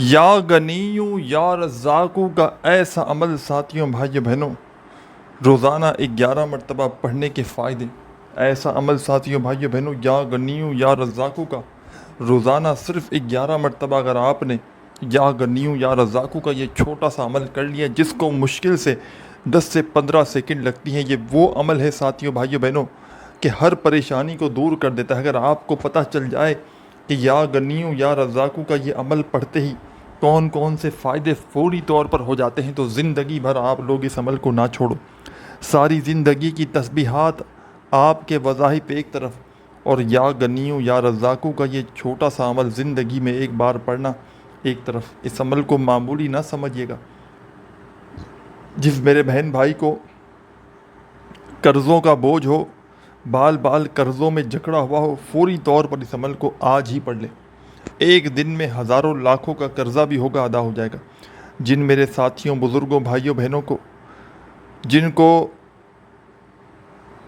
یا غنیوں یا رزاقوں کا ایسا عمل ساتھیوں بھائیوں بہنوں، روزانہ 11 مرتبہ پڑھنے کے فائدے۔ ایسا عمل ساتھیوں بھائیوں بہنوں، یا غنیوں یا رزاقوں کا روزانہ صرف 11 مرتبہ اگر آپ نے یا غنیوں یا رزاقوں کا یہ چھوٹا سا عمل کر لیا، جس کو مشکل سے 10 سے 15 سیکنڈ لگتی ہیں، یہ وہ عمل ہے ساتھیوں بھائیوں بہنوں کہ ہر پریشانی کو دور کر دیتا ہے۔ اگر آپ کو پتہ چل جائے کہ یا غنیوں یا رزاقوں کا یہ عمل پڑھتے ہی کون کون سے فائدے فوری طور پر ہو جاتے ہیں، تو زندگی بھر آپ لوگ اس عمل کو نہ چھوڑو۔ ساری زندگی کی تسبیحات آپ کے وظائف ایک طرف، اور یا غنیوں یا رزاقوں کا یہ چھوٹا سا عمل زندگی میں ایک بار پڑھنا ایک طرف۔ اس عمل کو معمولی نہ سمجھیے گا۔ جس میرے بہن بھائی کو قرضوں کا بوجھ ہو، بال بال قرضوں میں جکڑا ہوا ہو، فوری طور پر اس عمل کو آج ہی پڑھ لے۔ ایک دن میں ہزاروں لاکھوں کا قرضہ بھی ہوگا، ادا ہو جائے گا۔ جن میرے ساتھیوں، بزرگوں، بھائیوں بہنوں کو، جن کو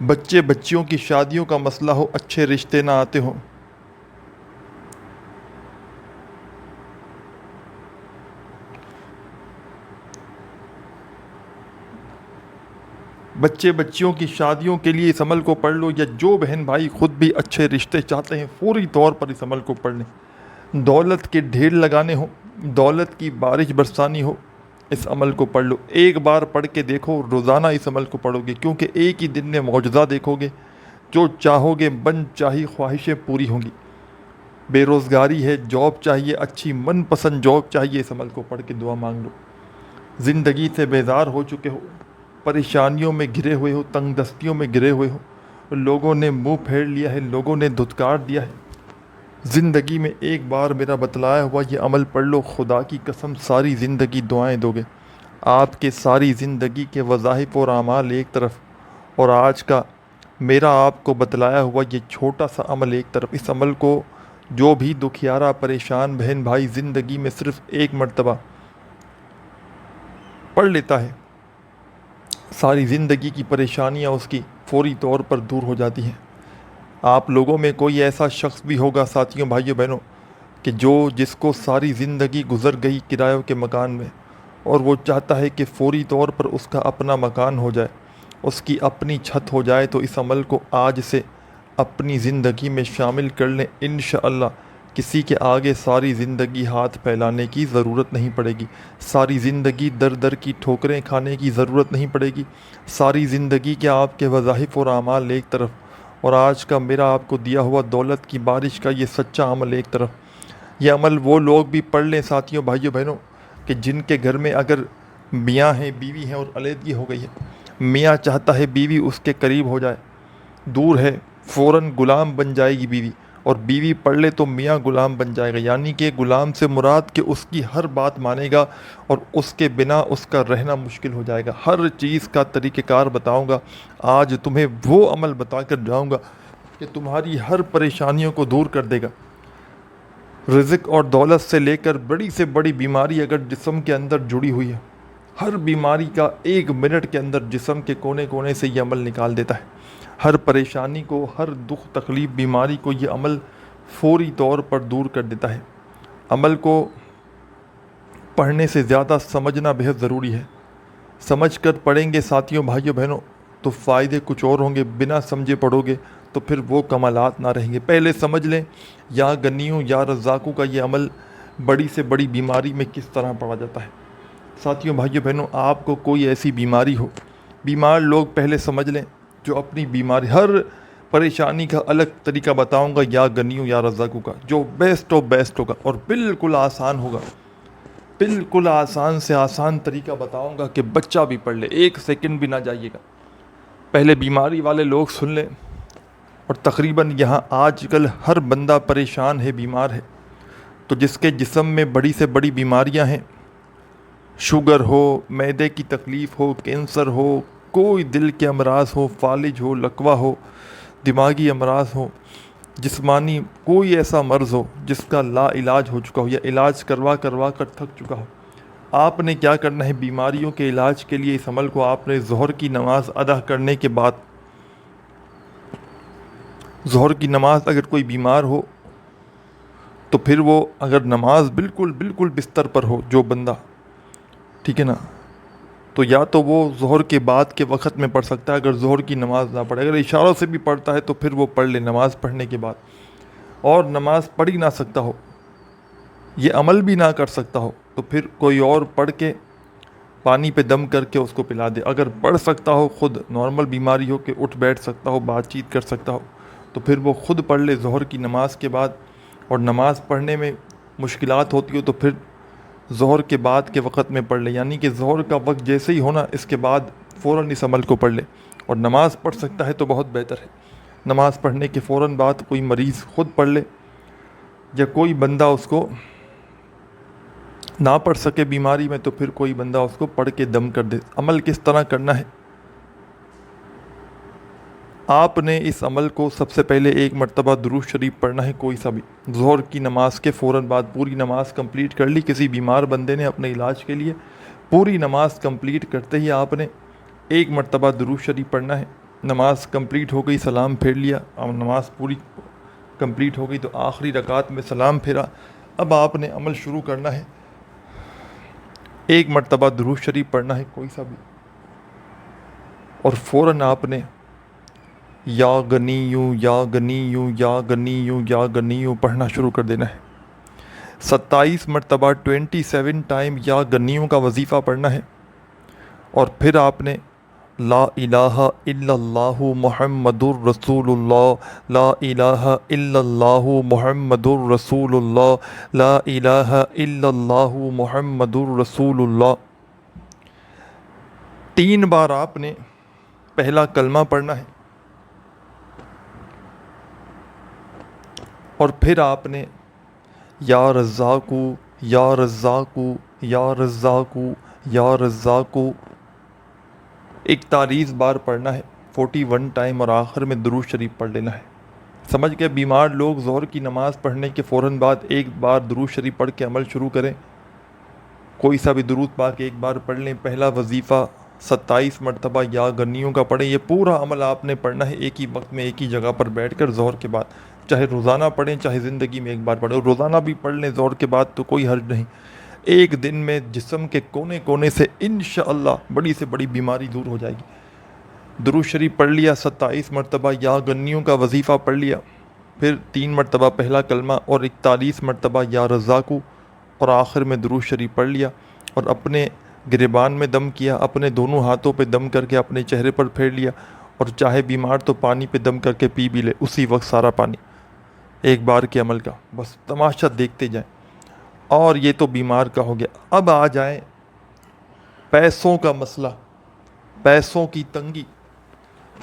بچے بچیوں کی شادیوں کا مسئلہ ہو، اچھے رشتے نہ آتے ہوں، بچے بچیوں کی شادیوں کے لیے اس عمل کو پڑھ لو، یا جو بہن بھائی خود بھی اچھے رشتے چاہتے ہیں فوری طور پر اس عمل کو پڑھ لیں۔ دولت کے ڈھیر لگانے ہو، دولت کی بارش برسانی ہو، اس عمل کو پڑھ لو۔ ایک بار پڑھ کے دیکھو، روزانہ اس عمل کو پڑھو گے، کیونکہ ایک ہی دن میں معجزہ دیکھو گے۔ جو چاہو گے من چاہی خواہشیں پوری ہوں گی۔ بے روزگاری ہے، جاب چاہیے، اچھی من پسند جاب چاہیے، اس عمل کو پڑھ کے دعا مانگ لو۔ زندگی سے بیزار ہو چکے ہو، پریشانیوں میں گھرے ہوئے ہو، تنگ دستیوں میں گھرے ہوئے ہو، لوگوں نے منہ پھیر لیا ہے، لوگوں نے دھتکار دیا ہے، زندگی میں ایک بار میرا بتلایا ہوا یہ عمل پڑھ لو، خدا کی قسم ساری زندگی دعائیں دو گے۔ آپ کے ساری زندگی کے وظائف اور اعمال ایک طرف، اور آج کا میرا آپ کو بتلایا ہوا یہ چھوٹا سا عمل ایک طرف۔ اس عمل کو جو بھی دکھیارا پریشان بہن بھائی زندگی میں صرف ایک مرتبہ پڑھ لیتا ہے، ساری زندگی کی پریشانیاں اس کی فوری طور پر دور ہو جاتی ہیں۔ آپ لوگوں میں کوئی ایسا شخص بھی ہوگا ساتھیوں بھائیوں بہنوں کہ جس کو ساری زندگی گزر گئی کرایوں کے مکان میں، اور وہ چاہتا ہے کہ فوری طور پر اس کا اپنا مکان ہو جائے، اس کی اپنی چھت ہو جائے۔ تو اس عمل کو آج سے اپنی زندگی میں شامل کر لیں، انشاءاللہ کسی کے آگے ساری زندگی ہاتھ پھیلانے کی ضرورت نہیں پڑے گی، ساری زندگی در در کی ٹھوکریں کھانے کی ضرورت نہیں پڑے گی، ساری زندگی کے آپ کے وظائف اور اعمال ایک طرف، اور آج کا میرا آپ کو دیا ہوا دولت کی بارش کا یہ سچا عمل ایک طرف۔ یہ عمل وہ لوگ بھی پڑھ لیں ساتھیوں بھائیوں بہنوں کہ جن کے گھر میں اگر میاں ہیں، بیوی ہیں، اور علیحدگی ہو گئی ہے، میاں چاہتا ہے بیوی اس کے قریب ہو جائے، دور ہے فوراً غلام بن جائے گی بیوی، اور بیوی پڑھ لے تو میاں غلام بن جائے گا۔ یعنی کہ غلام سے مراد کہ اس کی ہر بات مانے گا، اور اس کے بنا اس کا رہنا مشکل ہو جائے گا۔ ہر چیز کا طریقہ کار بتاؤں گا آج، تمہیں وہ عمل بتا کر جاؤں گا کہ تمہاری ہر پریشانیوں کو دور کر دے گا۔ رزق اور دولت سے لے کر بڑی سے بڑی بیماری اگر جسم کے اندر جڑی ہوئی ہے، ہر بیماری کا 1 منٹ کے اندر جسم کے کونے کونے سے یہ عمل نکال دیتا ہے۔ ہر پریشانی کو، ہر دکھ تکلیف بیماری کو یہ عمل فوری طور پر دور کر دیتا ہے۔ عمل کو پڑھنے سے زیادہ سمجھنا بہت ضروری ہے۔ سمجھ کر پڑھیں گے ساتھیوں بھائیوں بہنوں تو فائدے کچھ اور ہوں گے، بنا سمجھے پڑھو گے تو پھر وہ کمالات نہ رہیں گے۔ پہلے سمجھ لیں یا غنیوں یا رزاقوں کا یہ عمل بڑی سے بڑی بیماری میں کس طرح پڑھا جاتا ہے۔ ساتھیوں بھائیوں بہنوں، آپ کو کوئی ایسی بیماری ہو، بیمار لوگ پہلے سمجھ لیں جو اپنی بیماری، ہر پریشانی کا الگ طریقہ بتاؤں گا یا غنیوں یا رزاقوں کا، جو بیسٹ ہوگا اور بالکل آسان ہوگا، بالکل آسان سے آسان طریقہ بتاؤں گا کہ بچہ بھی پڑھ لے، 1 سیکنڈ بھی نہ جائیے گا۔ پہلے بیماری والے لوگ سن لیں، اور تقریباً یہاں آج کل ہر بندہ پریشان ہے، بیمار ہے، تو جس کے جسم میں بڑی سے بڑی بیماریاں ہیں، شوگر ہو، معدے کی تکلیف ہو، کینسر ہو، کوئی دل کے امراض ہو، فالج ہو، لکوہ ہو، دماغی امراض ہو، جسمانی کوئی ایسا مرض ہو جس کا لا علاج ہو چکا ہو، یا علاج کروا کر تھک چکا ہو، آپ نے کیا کرنا ہے؟ بیماریوں کے علاج کے لیے اس عمل کو آپ نے ظہر کی نماز ادا کرنے کے بعد، ظہر کی نماز اگر کوئی بیمار ہو تو پھر وہ اگر نماز بالکل بستر پر ہو جو بندہ، ٹھیک ہے نا، تو یا تو وہ ظہر کے بعد کے وقت میں پڑھ سکتا ہے اگر ظہر کی نماز نہ پڑھے، اگر اشاروں سے بھی پڑھتا ہے تو پھر وہ پڑھ لے نماز پڑھنے کے بعد، اور نماز پڑھ ہی نہ سکتا ہو، یہ عمل بھی نہ کر سکتا ہو، تو پھر کوئی اور پڑھ کے پانی پہ دم کر کے اس کو پلا دے۔ اگر پڑھ سکتا ہو، خود نارمل بیماری ہو کہ اٹھ بیٹھ سکتا ہو، بات چیت کر سکتا ہو، تو پھر وہ خود پڑھ لے ظہر کی نماز کے بعد، اور نماز پڑھنے میں مشکلات ہوتی ہو تو پھر ظہر کے بعد کے وقت میں پڑھ لے، یعنی کہ ظہر کا وقت جیسے ہی ہونا اس کے بعد فوراً اس عمل کو پڑھ لے، اور نماز پڑھ سکتا ہے تو بہت بہتر ہے۔ نماز پڑھنے کے فوراً بعد کوئی مریض خود پڑھ لے، یا کوئی بندہ اس کو نہ پڑھ سکے بیماری میں تو پھر کوئی بندہ اس کو پڑھ کے دم کر دے۔ عمل کس طرح کرنا ہے؟ آپ نے اس عمل کو سب سے پہلے ایک مرتبہ درود شریف پڑھنا ہے، کوئی سا بھی، ظہر کی نماز کے فوراً بعد پوری نماز کمپلیٹ کر لی، کسی بیمار بندے نے اپنے علاج کے لیے پوری نماز کمپلیٹ کرتے ہی آپ نے ایک مرتبہ درود شریف پڑھنا ہے۔ نماز کمپلیٹ ہو گئی، سلام پھیر لیا، اب نماز پوری کمپلیٹ ہو گئی تو آخری رکعت میں سلام پھیرا، اب آپ نے عمل شروع کرنا ہے، ایک مرتبہ درود شریف پڑھنا ہے کوئی سا بھی، اور فوراً آپ نے یا غنیو یا غنیو یا غنیو یا غنیو پڑھنا شروع کر دینا ہے۔ 27 مرتبہ 27 ٹائم یا غنیو کا وظیفہ پڑھنا ہے، اور پھر آپ نے لا الہ الا اللہ محمد الرسول اللہ، لا الہ الا اللہ محمد الرسول اللہ، لا الہ الا اللہ محمد الرسول اللہ، 3 بار آپ نے پہلا کلمہ پڑھنا ہے، اور پھر آپ نے یا رزاقو یا رزاقو یا رزاقو یا رزاقو 41 بار پڑھنا ہے 41 ٹائم، اور آخر میں درود شریف پڑھ لینا ہے۔ سمجھ کے بیمار لوگ ظہر کی نماز پڑھنے کے فوراً بعد ایک بار درود شریف پڑھ کے عمل شروع کریں، کوئی سا بھی درود پاک ایک بار پڑھ لیں۔ پہلا وظیفہ 27 مرتبہ یا غنیوں کا پڑھیں، یہ پورا عمل آپ نے پڑھنا ہے ایک ہی وقت میں ایک ہی جگہ پر بیٹھ کر ظہر کے بعد، چاہے روزانہ پڑھیں چاہے زندگی میں ایک بار پڑھیں، اور روزانہ بھی پڑھ لیں ظہر کے بعد تو کوئی حرج نہیں، ایک دن میں جسم کے کونے کونے سے انشاءاللہ بڑی سے بڑی بیماری دور ہو جائے گی۔ درود شریف پڑھ لیا، 27 مرتبہ یا غنیوں کا وظیفہ پڑھ لیا، پھر 3 مرتبہ پہلا کلمہ اور 41 مرتبہ یا رزاقو، اور آخر میں درود شریف پڑھ لیا، اور اپنے گریبان میں دم کیا، اپنے دونوں ہاتھوں پہ دم کر کے اپنے چہرے پر پھیر لیا، اور چاہے بیمار تو پانی پہ دم کر کے پی بھی لے اسی وقت سارا پانی ایک بار کے عمل کا، بس تماشا دیکھتے جائیں۔ اور یہ تو بیمار کا ہو گیا، اب آ جائیں پیسوں کا مسئلہ، پیسوں کی تنگی۔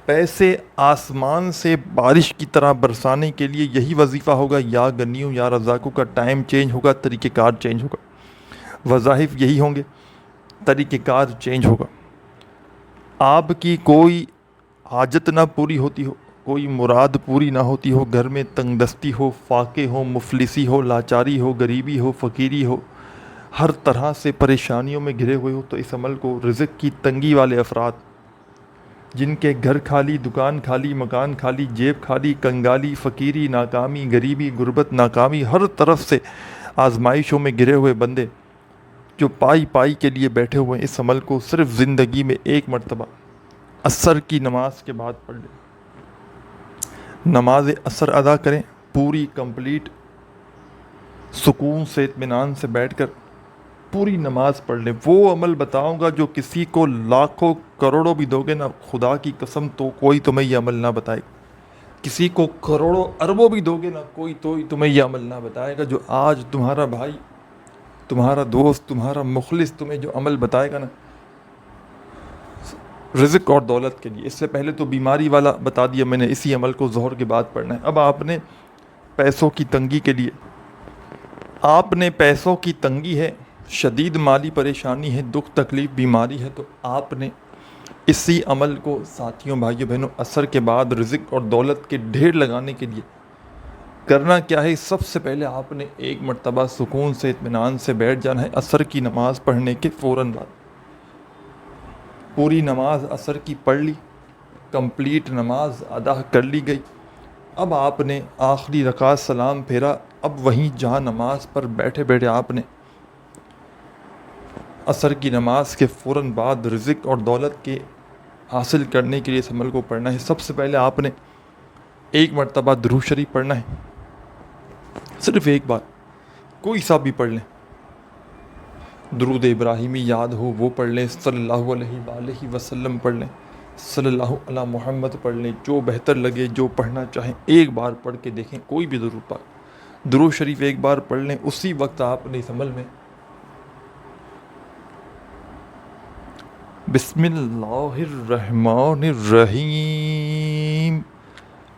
پیسے آسمان سے بارش کی طرح برسانے کے لیے یہی وظیفہ ہوگا، یا غنیوں یا رزاقوں کا ٹائم چینج ہوگا، طریقہ کار چینج ہوگا، وظائف یہی ہوں گے، طریقہ کار چینج ہوگا۔ آپ کی کوئی حاجت نہ پوری ہوتی ہو، کوئی مراد پوری نہ ہوتی ہو، گھر میں تنگ دستی ہو، فاقے ہو، مفلسی ہو، لاچاری ہو، غریبی ہو، فقیری ہو، ہر طرح سے پریشانیوں میں گھرے ہوئے ہو، تو اس عمل کو رزق کی تنگی والے افراد، جن کے گھر خالی، دکان خالی، مکان خالی، جیب خالی، کنگالی، فقیری، ناکامی، غریبی، غربت، ناکامی، ہر طرف سے آزمائشوں میں گھرے ہوئے بندے جو پائی پائی کے لیے بیٹھے ہوئے ہیں، اس عمل کو صرف زندگی میں ایک مرتبہ عصر کی نماز کے بعد پڑھ لیں۔ نماز عصر ادا کریں پوری کمپلیٹ، سکون سے اطمینان سے بیٹھ کر پوری نماز پڑھ لیں۔ وہ عمل بتاؤں گا جو کسی کو لاکھوں کروڑوں بھی دو گے نا، خدا کی قسم تو کوئی تمہیں یہ عمل نہ بتائے گا۔ کسی کو کروڑوں اربوں بھی دو گے نا، کوئی تو تمہیں یہ عمل نہ بتائے گا جو آج تمہارا بھائی، تمہارا دوست، تمہارا مخلص تمہیں جو عمل بتائے گا نا، رزق اور دولت کے لیے۔ اس سے پہلے تو بیماری والا بتا دیا میں نے، اسی عمل کو ظہر کے بعد پڑھنا ہے۔ اب آپ نے پیسوں کی تنگی کے لیے، آپ نے پیسوں کی تنگی ہے، شدید مالی پریشانی ہے، دکھ تکلیف بیماری ہے، تو آپ نے اسی عمل کو ساتھیوں بھائیوں بہنوں عصر کے بعد رزق اور دولت کے ڈھیر لگانے کے لیے کرنا کیا ہے؟ سب سے پہلے آپ نے ایک مرتبہ سکون سے اطمینان سے بیٹھ جانا ہے عصر کی نماز پڑھنے کے فوراً بعد۔ پوری نماز عصر کی پڑھ لی، کمپلیٹ نماز ادا کر لی گئی، اب آپ نے آخری رکعت سلام پھیرا، اب وہیں جہاں نماز پر بیٹھے بیٹھے آپ نے عصر کی نماز کے فوراً بعد رزق اور دولت کے حاصل کرنے کے لیے اس عمل کو پڑھنا ہے۔ سب سے پہلے آپ نے ایک مرتبہ درود شریف پڑھنا ہے، صرف ایک بار، کوئی سا بھی پڑھ لیں، درود ابراہیمی یاد ہو وہ پڑھ لیں، صلی اللہ علیہ وآلہ وسلم پڑھ لیں، صلی اللہ علی محمد پڑھ لیں، جو بہتر لگے، جو پڑھنا چاہیں ایک بار پڑھ کے دیکھیں، کوئی بھی درود پاک درود شریف ایک بار پڑھ لیں۔ اسی وقت آپ نے اس عمل میں بسم اللہ الرحمن الرحیم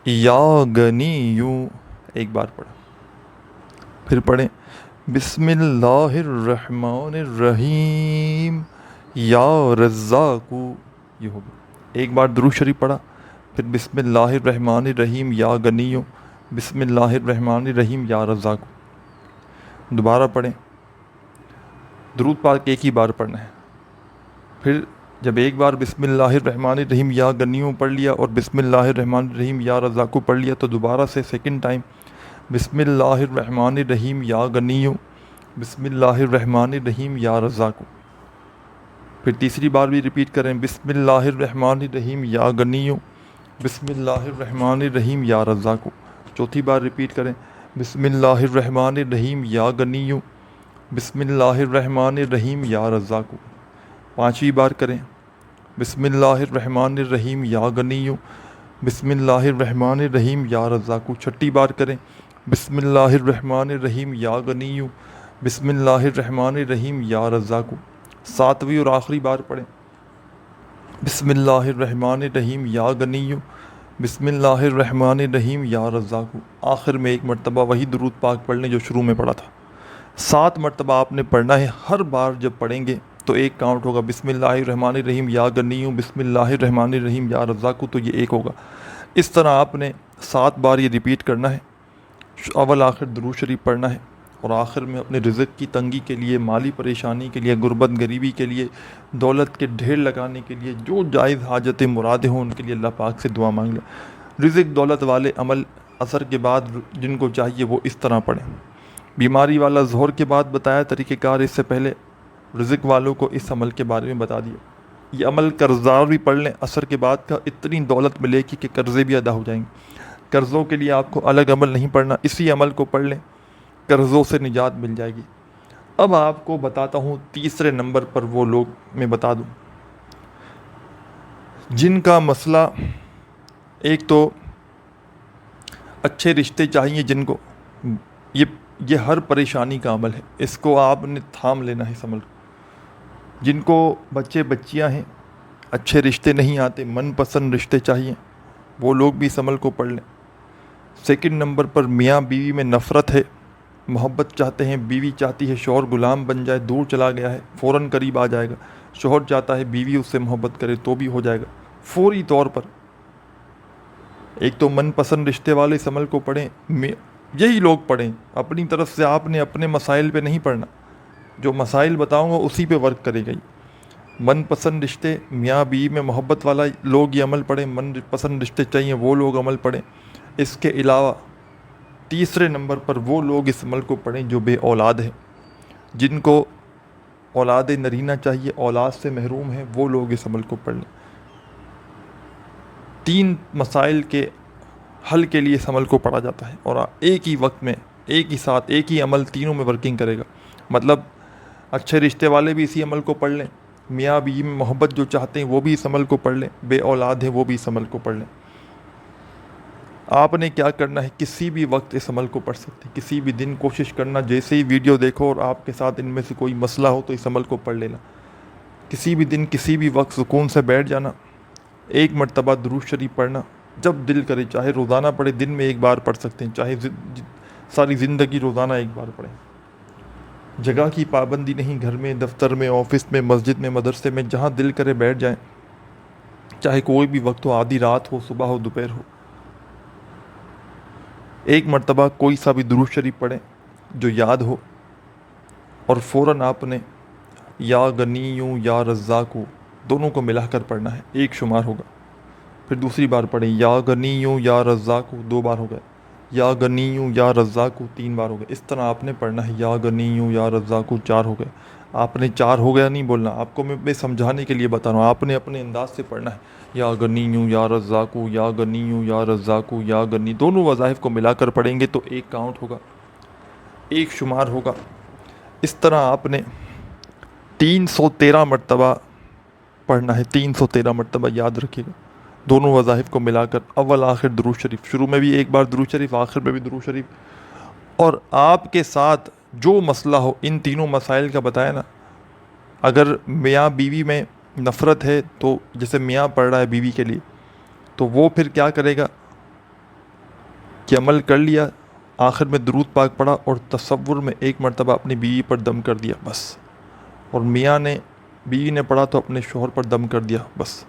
یا غنیو ایک بار پڑھا، پھر پڑھیں بسم اللہ الرحمن الرحیم یا رزاق، یہ ہوگا ایک بار درود شریف پڑھا، پھر بسم اللہ الرحمن الرحیم یا غنیو، بسم اللہ الرحمن الرحیم یا رزاق، دوبارہ پڑھیں، درود پاک ایک ہی بار پڑھنا ہے، پھر جب ایک بار بسم اللہ الرحمن الرحیم یا غنیو پڑھ لیا اور بسم اللہ الرحمن الرحیم یا رزاق پڑھ لیا تو دوبارہ سے سیکنڈ ٹائم بسم اللہ الرحمن الرحیم یا غنیو، بسم اللہ الرحمن الرحیم یا رزاق، پھر تیسری بار بھی ریپیٹ کریں بسم اللہ الرحمن الرحیم یا غنیو، بسم اللہ الرحمن الرحیم یا رزاق، چوتھی بار ریپیٹ کریں بسم اللہ الرحمن الرحیم یا غنیو، بسم اللہ الرحمن الرحیم یا رزاق، پانچویں بار کریں بسم اللہ الرحمن الرحیم یا غنیو، بسم اللہ الرحمن الرحیم یا رزاق، چھٹی بار کریں بسم اللہ الرحمن الرحیم یا غنیو، بسم اللہ الرحمن الرحیم یا رزاق، ساتویں اور آخری بار پڑھیں بسم اللہ الرحمن الرحیم یا غنیو، بسم اللہ الرحمن الرحیم یا رزاق، آخر میں ایک مرتبہ وہی درود پاک پڑھ لیں جو شروع میں پڑھا تھا۔ 7 مرتبہ آپ نے پڑھنا ہے، ہر بار جب پڑھیں گے تو ایک کاؤنٹ ہوگا، بسم اللہ الرحمن الرحیم یا غنیو، بسم اللہ الرحمن الرحیم یا رزاق، تو یہ ایک ہوگا۔ اس طرح آپ نے 7 بار یہ ریپیٹ کرنا ہے، اول آخر درود شریف پڑھنا ہے، اور آخر میں اپنے رزق کی تنگی کے لیے، مالی پریشانی کے لیے، غربت غریبی کے لیے، دولت کے ڈھیر لگانے کے لیے، جو جائز حاجتیں مرادیں ہوں ان کے لیے اللہ پاک سے دعا مانگ لیں۔ رزق دولت والے عمل عصر کے بعد جن کو چاہیے وہ اس طرح پڑھیں۔ بیماری والا ظہر کے بعد بتایا طریقہ کار، اس سے پہلے رزق والوں کو اس عمل کے بارے میں بتا دیا۔ یہ عمل قرضدار بھی پڑھ لیں عصر کے بعد کا، اتنی دولت ملے گی کہ قرضے بھی ادا ہو جائیں گے۔ قرضوں کے لیے آپ کو الگ عمل نہیں پڑھنا، اسی عمل کو پڑھ لیں، قرضوں سے نجات مل جائے گی۔ اب آپ کو بتاتا ہوں تیسرے نمبر پر وہ لوگ میں بتا دوں جن کا مسئلہ، ایک تو اچھے رشتے چاہیے جن کو، یہ ہر پریشانی کا عمل ہے، اس کو آپ نے تھام لینا ہے اس عمل کو۔ جن کو بچے بچیاں ہیں، اچھے رشتے نہیں آتے، من پسند رشتے چاہیے، وہ لوگ بھی اس عمل کو پڑھ لیں۔ سیکنڈ نمبر پر میاں بیوی میں نفرت ہے، محبت چاہتے ہیں، بیوی چاہتی ہے شوہر غلام بن جائے، دور چلا گیا ہے، فوراً قریب آ جائے گا، شوہر چاہتا ہے بیوی اس سے محبت کرے تو بھی ہو جائے گا فوری طور پر۔ ایک تو من پسند رشتے والے اس عمل کو پڑھیں، یہی لوگ پڑھیں، اپنی طرف سے آپ نے اپنے مسائل پہ نہیں پڑھنا، جو مسائل بتاؤں گا اسی پہ ورک کرے گا۔ من پسند رشتے، میاں بیوی میں محبت والا لوگ یہ عمل پڑھیں، من پسند رشتے چاہیے وہ لوگ عمل پڑھیں۔ اس کے علاوہ تیسرے نمبر پر وہ لوگ اس عمل کو پڑھیں جو بے اولاد ہیں، جن کو اولاد نرینہ چاہیے، اولاد سے محروم ہیں، وہ لوگ اس عمل کو پڑھ لیں۔ 3 مسائل کے حل کے لیے اس عمل کو پڑھا جاتا ہے، اور ایک ہی وقت میں، ایک ہی ساتھ، ایک ہی عمل تینوں میں ورکنگ کرے گا۔ مطلب اچھے رشتے والے بھی اسی عمل کو پڑھ لیں، میاں بیوی میں محبت جو چاہتے ہیں وہ بھی اس عمل کو پڑھ لیں، بے اولاد ہیں وہ بھی اس عمل کو پڑھ لیں۔ آپ نے کیا کرنا ہے، کسی بھی وقت اس عمل کو پڑھ سکتے ہیں، کسی بھی دن کوشش کرنا، جیسے ہی ویڈیو دیکھو اور آپ کے ساتھ ان میں سے کوئی مسئلہ ہو تو اس عمل کو پڑھ لینا، کسی بھی دن کسی بھی وقت سکون سے بیٹھ جانا، ایک مرتبہ درود شریف پڑھنا، جب دل کرے، چاہے روزانہ پڑھے، دن میں ایک بار پڑھ سکتے ہیں، چاہے ساری زندگی روزانہ ایک بار پڑھیں۔ جگہ کی پابندی نہیں، گھر میں، دفتر میں، آفس میں، مسجد میں، مدرسے میں، جہاں دل کرے بیٹھ جائیں، چاہے کوئی بھی وقت ہو، آدھی رات ہو، صبح ہو، دوپہر ہو، ایک مرتبہ کوئی سا بھی درود شریف پڑھیں جو یاد ہو، اور فوراً آپ نے یا غنیوں یا رزاق دونوں کو ملا کر پڑھنا ہے، ایک شمار ہوگا۔ پھر دوسری بار پڑھیں یا غنیوں یا رزاق 2 بار ہو گئے، یا غنیوں یا رزاق 3 بار ہو گئے۔ اس طرح آپ نے پڑھنا ہے، یا غنیوں یا رزاق 4 ہو گئے۔ آپ نے 4 ہو گیا نہیں بولنا، آپ کو میں سمجھانے کے لیے بتا رہا ہوں، آپ نے اپنے انداز سے پڑھنا ہے، یا غنیوں یا رزاق، یا غنیوں یا رزاق، یا غنی، دونوں وظائف کو ملا کر پڑھیں گے تو ایک کاؤنٹ ہوگا، ایک شمار ہوگا۔ اس طرح آپ نے 313 مرتبہ پڑھنا ہے، 313 مرتبہ یاد رکھیے گا، دونوں وظائف کو ملا کر، اول آخر درود شریف، شروع میں بھی ایک بار درود شریف، آخر میں بھی درود شریف۔ اور آپ کے ساتھ جو مسئلہ ہو، ان تینوں مسائل کا بتایا نا، اگر میاں بیوی میں نفرت ہے تو جیسے میاں پڑھ رہا ہے بیوی کے لیے، تو وہ پھر کیا کرے گا کہ عمل کر لیا، آخر میں درود پاک پڑھا اور تصور میں ایک مرتبہ اپنی بیوی پر دم کر دیا بس، اور بیوی نے پڑھا تو اپنے شوہر پر دم کر دیا بس۔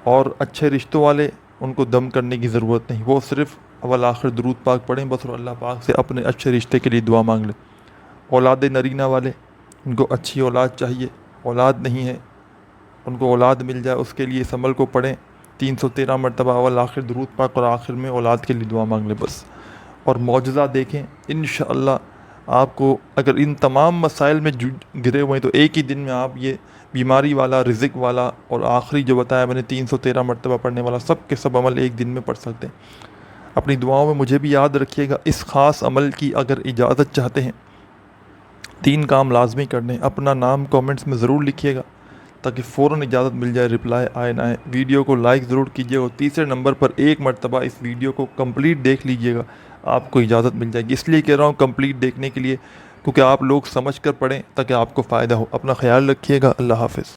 اور اچھے رشتوں والے، ان کو دم کرنے کی ضرورت نہیں، وہ صرف اول آخر درود پاک پڑھیں بس، اور اللہ پاک سے اپنے اچھے رشتے کے لیے دعا مانگ لیں۔ اولاد نرینہ والے، ان کو اچھی اولاد چاہیے، اولاد نہیں ہے، ان کو اولاد مل جائے، اس کے لیے اس عمل کو پڑھیں 313 مرتبہ، اول آخر درود پاک، اور آخر میں اولاد کے لیے دعا مانگ لیں بس، اور معجزہ دیکھیں انشاءاللہ۔ آپ کو اگر ان تمام مسائل میں گرے ہوئے ہیں تو ایک ہی دن میں آپ یہ بیماری والا، رزق والا، اور آخری جو بتایا میں نے 313 مرتبہ پڑھنے والا، سب کے سب عمل ایک دن میں پڑھ سکتے ہیں۔ اپنی دعاؤں میں مجھے بھی یاد رکھیے گا۔ اس خاص عمل کی اگر اجازت چاہتے ہیں، 3 کام لازمی کرنے، اپنا نام کامنٹس میں ضرور لکھیے گا تاکہ فوراً اجازت مل جائے، رپلائی آئے نہ آئے۔ ویڈیو کو لائک ضرور کیجیے، اور تیسرے نمبر پر ایک مرتبہ اس ویڈیو کو کمپلیٹ دیکھ لیجیے گا، آپ کو اجازت مل جائے گی۔ اس لیے کہہ رہا ہوں کمپلیٹ دیکھنے کے لیے، کیونکہ آپ لوگ سمجھ کر پڑھیں تاکہ آپ کو فائدہ ہو۔ اپنا خیال رکھیے گا، اللہ حافظ۔